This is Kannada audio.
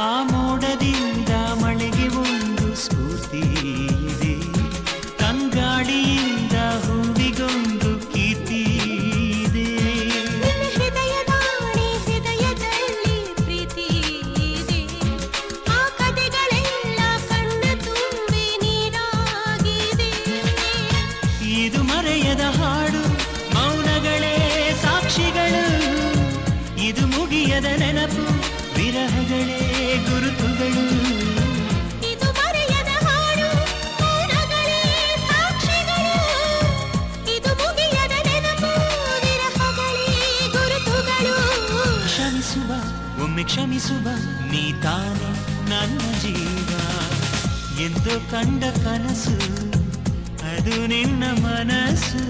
ಆ ಮೋಡದಿಂದ ಮಳೆಗೆ ಒಂದು ಸ್ಫೂರ್ತಿ ಇದೆ, ತಂಗಾಳಿಯಿಂದ ಹೂವಿಗೊಂದು ಕೀರ್ತಿ ಇದೆ. ಹೃದಯದಾಣೆ ಹೃದಯದಲ್ಲಿ ಪ್ರೀತಿ ಇದೆ, ಆ ಕಥೆಗಳೆಲ್ಲ ಕಣ್ಣ ತುಂಬಿ ನೀರಾಗಿದೆ. ಇದು ಮರೆಯದ ಹಾಡು, ಮೌನಗಳೇ ಸಾಕ್ಷಿಗಳು, ಇದು ಮುಗಿಯದ ನೆನಪು, ವಿರಹಗಳೇ ಗುರುತುಗಳು. ಇದು ಮರೆಯದ ಹಾಡು, ಮೌನಗಳೇ ಸಾಕ್ಷಿಗಳು, ಇದು ಮುಗಿಯದ ನೆನಪು, ವಿರಹಗಳೇ ಗುರುತುಗಳು. ಕ್ಷಮಿಸುವ ಒಮ್ಮೆ ಕ್ಷಮಿಸುವ, ನೀ ತಾನೆ ನನ್ನ ಜೀವ. ಎಂದು ಕಂಡ ಕನಸು ಅದು ನಿನ್ನ ಮನಸ್ಸು.